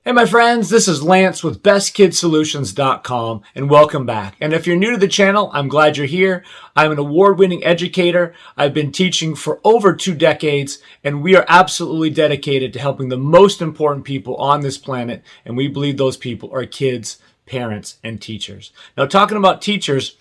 Hey my friends, this is Lance with BestKidSolutions.com and welcome back. And if you're new to the channel, I'm glad you're here. I'm an award-winning educator. I've been teaching for over 2 decades and we are absolutely dedicated to helping the most important people on this planet, and we believe those people are kids, parents, and teachers. Now, talking about teachers,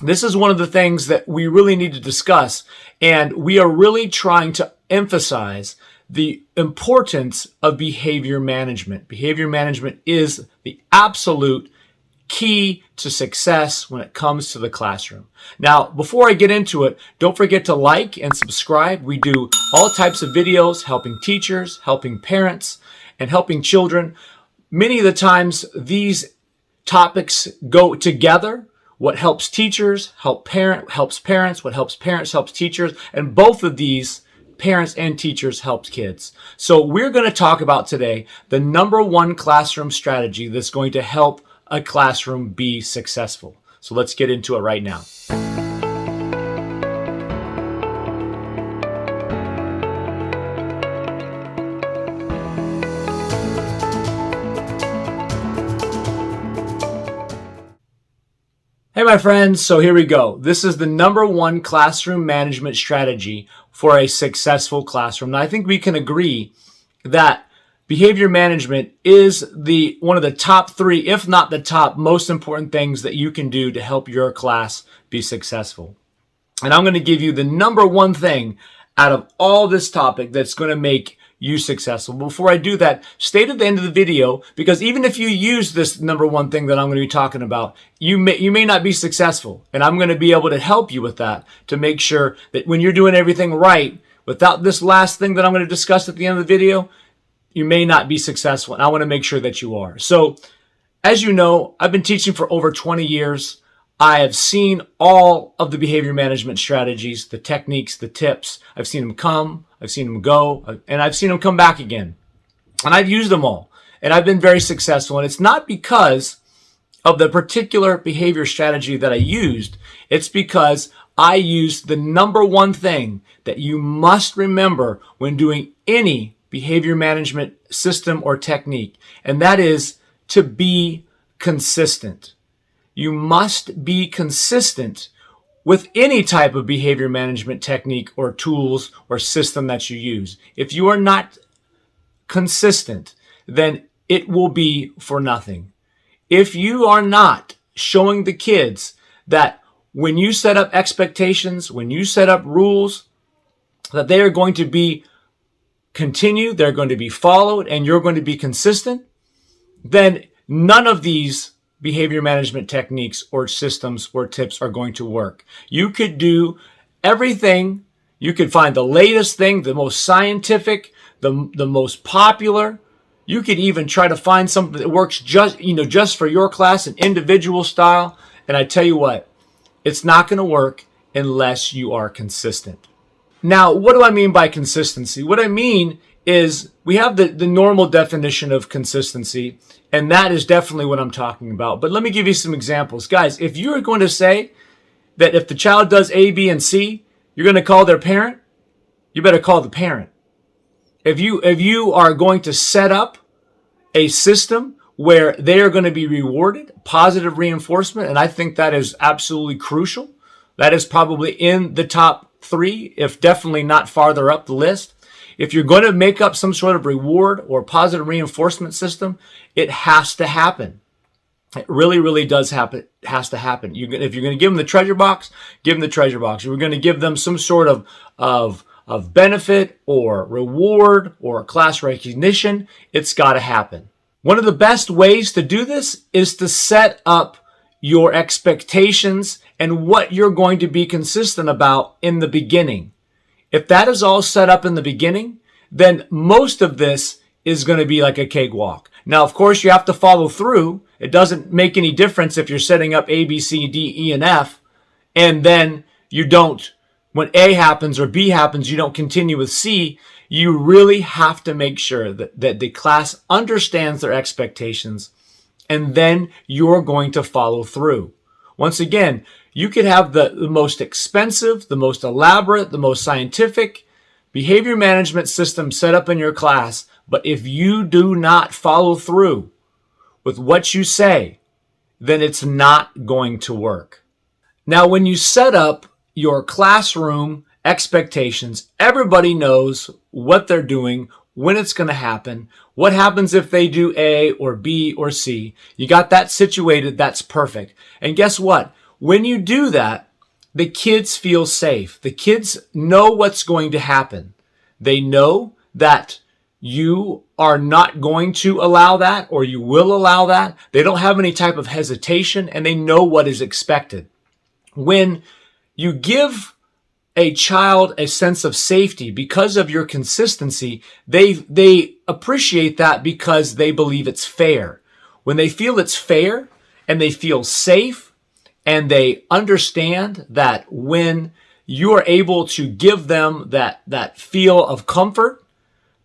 this is one of the things that we really need to discuss, and we are really trying to emphasize the importance of behavior management. Behavior management is the absolute key to success when it comes to the classroom. Now, before I get into it, don't forget to like and subscribe. We do all types of videos helping teachers, helping parents, and helping children. Many of the times, these topics go together. What helps teachers helps parents. What helps parents helps teachers. And both of these, parents and teachers, helps kids. So we're going to talk about today the number one classroom strategy that's going to help a classroom be successful. So let's get into it right now. Hey my friends, so here we go. This is the number one classroom management strategy for a successful classroom. Now I think we can agree that behavior management is one of the top 3, if not the top, most important things that you can do to help your class be successful. And I'm going to give you the number one thing out of all this topic that's going to make you successful. Before I do that, stay to the end of the video, because even if you use this number one thing that I'm going to be talking about, you may not be successful. And I'm going to be able to help you with that to make sure that when you're doing everything right, without this last thing that I'm going to discuss at the end of the video, you may not be successful. And I want to make sure that you are. So as you know, I've been teaching for over 20 years. I have seen all of the behavior management strategies, the techniques, the tips. I've seen them come, I've seen them go, and I've seen them come back again. And I've used them all, and I've been very successful. And it's not because of the particular behavior strategy that I used. It's because I used the number one thing that you must remember when doing any behavior management system or technique, and that is to be consistent. You must be consistent with any type of behavior management technique or tools or system that you use. If you are not consistent, then it will be for nothing. If you are not showing the kids that when you set up expectations, when you set up rules, that they are going to be continued, they're going to be followed, and you're going to be consistent, then none of these behavior management techniques or systems or tips are going to work. You could do everything. You could find the latest thing, the most scientific, the most popular. You could even try to find something that works just for your class, an individual style. And I tell you what, it's not going to work unless you are consistent. Now, what do I mean by consistency? What I mean is we have the normal definition of consistency, and that is definitely what I'm talking about. But let me give you some examples. Guys, if you're going to say that if the child does A, B, and C, you're going to call their parent, you better call the parent. If you are going to set up a system where they are going to be rewarded, positive reinforcement, and I think that is absolutely crucial. That is probably in the top 3, if definitely not farther up the list. If you're going to make up some sort of reward or positive reinforcement system, it has to happen. It really, really does happen. It has to happen. If you're going to give them the treasure box, give them the treasure box. If you're going to give them some sort of benefit or reward or class recognition, it's got to happen. One of the best ways to do this is to set up your expectations and what you're going to be consistent about in the beginning. If that is all set up in the beginning, then most of this is going to be like a cakewalk. Now, of course, you have to follow through. It doesn't make any difference if you're setting up A, B, C, D, E, and F, and then you don't, when A happens or B happens, you don't continue with C. You really have to make sure that the class understands their expectations, and then you're going to follow through. Once again, you could have the most expensive, the most elaborate, the most scientific behavior management system set up in your class, But if you do not follow through with what you say, then it's not going to work. Now, when you set up your classroom expectations, everybody knows what they're doing, when it's going to happen, what happens if they do A or B or C. You got that situated, that's perfect. And guess what? When you do that, the kids feel safe. The kids know what's going to happen. They know that you are not going to allow that, or you will allow that. They don't have any type of hesitation, and they know what is expected. When you give a child a sense of safety because of your consistency, they appreciate that because they believe it's fair. When they feel it's fair and they feel safe and they understand that when you are able to give them that feel of comfort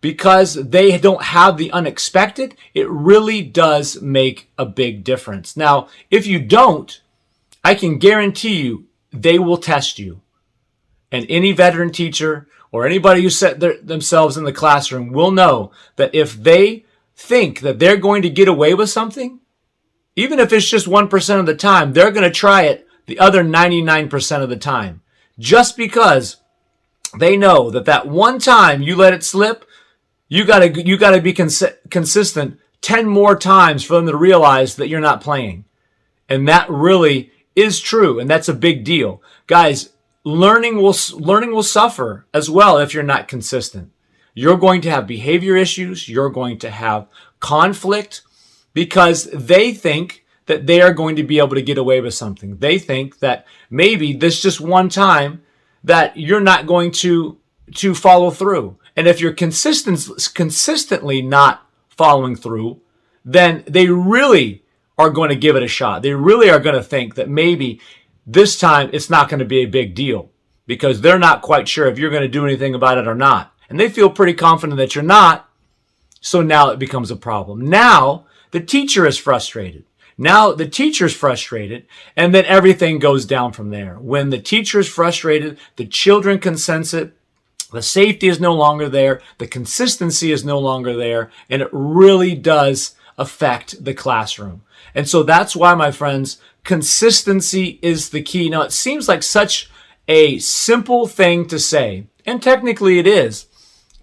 because they don't have the unexpected, it really does make a big difference. Now, if you don't, I can guarantee you they will test you. And any veteran teacher or anybody who set themselves in the classroom will know that if they think that they're going to get away with something, even if it's just 1% of the time, they're going to try it the other 99% of the time. Just because they know that one time you let it slip, you got to be consistent 10 more times for them to realize that you're not playing. And that really is true, and that's a big deal. Guys, learning will suffer as well if you're not consistent. You're going to have behavior issues. You're going to have conflict because they think that they are going to be able to get away with something. They think that maybe this just one time that you're not going to follow through. And if you're consistently not following through, then they really are going to give it a shot. They really are going to think that maybe this time it's not going to be a big deal because they're not quite sure if you're going to do anything about it or not. And they feel pretty confident that you're not. So now it becomes a problem. Now the teacher is frustrated. Now the teacher's frustrated, and then everything goes down from there. When the teacher is frustrated, the children can sense it. The safety is no longer there. The consistency is no longer there. And it really does affect the classroom. And so that's why, my friends, consistency is the key. Now, it seems like such a simple thing to say, and technically it is,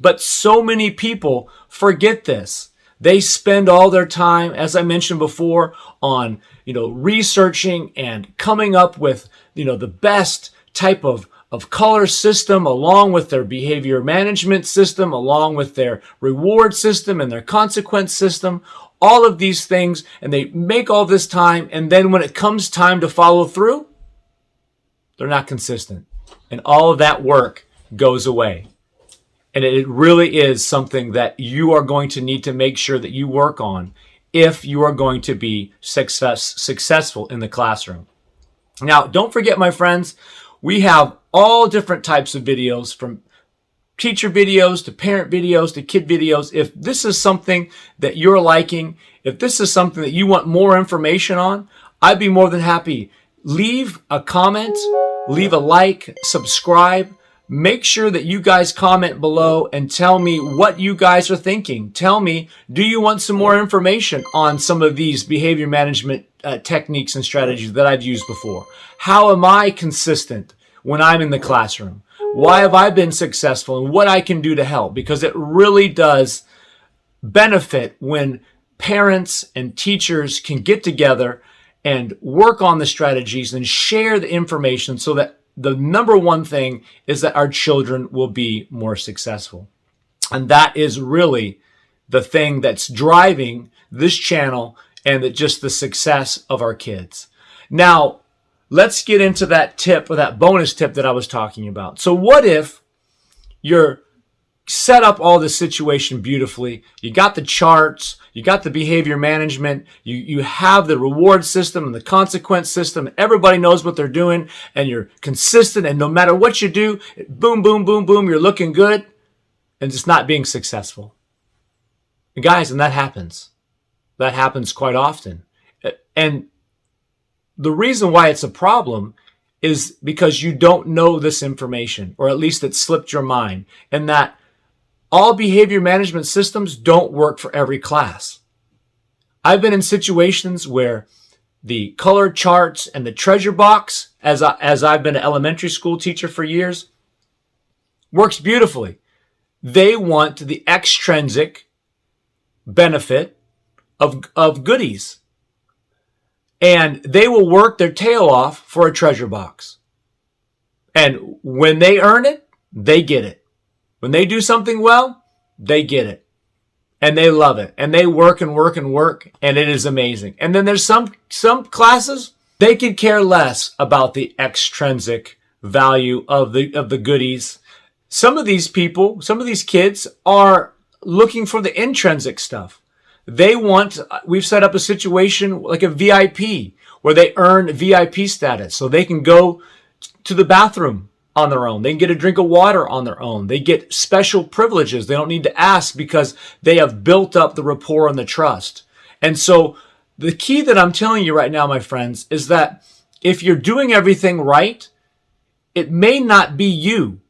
but so many people forget this. They spend all their time, as I mentioned before, on, researching and coming up with, the best type of color system, along with their behavior management system, along with their reward system and their consequence system, all of these things, and they make all this time, and then when it comes time to follow through, they're not consistent. And all of that work goes away. And it really is something that you are going to need to make sure that you work on if you are going to be successful in the classroom. Now, don't forget, my friends, we have all different types of videos, from teacher videos to parent videos to kid videos. If this is something that you're liking, if this is something that you want more information on, I'd be more than happy. Leave a comment, leave a like, subscribe. Make sure that you guys comment below and tell me what you guys are thinking. Tell me, do you want some more information on some of these behavior management techniques and strategies that I've used before? How am I consistent when I'm in the classroom? Why have I been successful, and what I can do to help? Because it really does benefit when parents and teachers can get together and work on the strategies and share the information, so that the number one thing is that our children will be more successful. And that is really the thing that's driving this channel and just the success of our kids. Now, let's get into that tip, or that bonus tip that I was talking about. So what if you're set up all this situation beautifully? You got the charts, you got the behavior management, you have the reward system and the consequence system. Everybody knows what they're doing, and you're consistent, and no matter what you do, boom, boom, boom, boom, you're looking good, and it's not being successful. And guys, and that happens. That happens quite often. And the reason why it's a problem is because you don't know this information, or at least it slipped your mind, and that all behavior management systems don't work for every class. I've been in situations where the color charts and the treasure box, as I've been an elementary school teacher for years, works beautifully. They want the extrinsic benefit of goodies. And they will work their tail off for a treasure box. And when they earn it, they get it. When they do something well, they get it. And they love it. And they work and work and work. And it is amazing. And then there's some classes, they could care less about the extrinsic value of the goodies. Some of these people, some of these kids are looking for the intrinsic stuff. We've set up a situation like a VIP where they earn VIP status so they can go to the bathroom on their own. They can get a drink of water on their own. They get special privileges. They don't need to ask because they have built up the rapport and the trust. And so the key that I'm telling you right now, my friends, is that if you're doing everything right, it may not be you.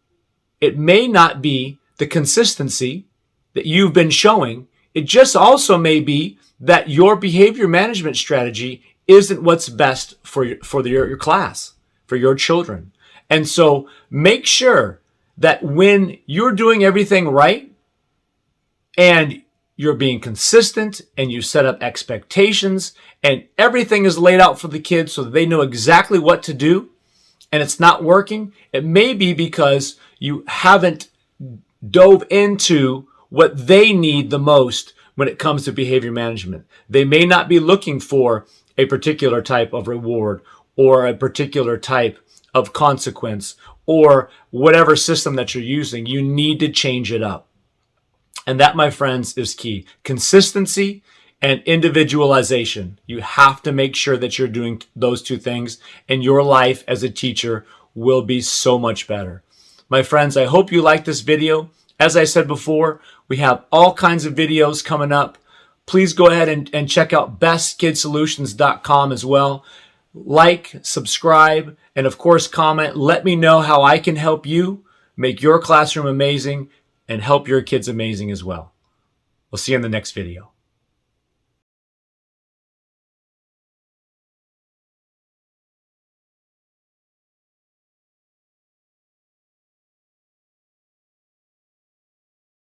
It may not be the consistency that you've been showing. It just also may be that your behavior management strategy isn't what's best for your class, for your children. And so make sure that when you're doing everything right and you're being consistent and you set up expectations and everything is laid out for the kids so that they know exactly what to do and it's not working, it may be because you haven't dove into what they need the most when it comes to behavior management. They may not be looking for a particular type of reward or a particular type of consequence or whatever system that you're using. You need to change it up. And that, my friends, is key. Consistency and individualization. You have to make sure that you're doing those two things, and your life as a teacher will be so much better. My friends, I hope you liked this video. As I said before, we have all kinds of videos coming up. Please go ahead and check out bestkidsolutions.com as well. Like, subscribe, and of course comment. Let me know how I can help you make your classroom amazing and help your kids amazing as well. We'll see you in the next video.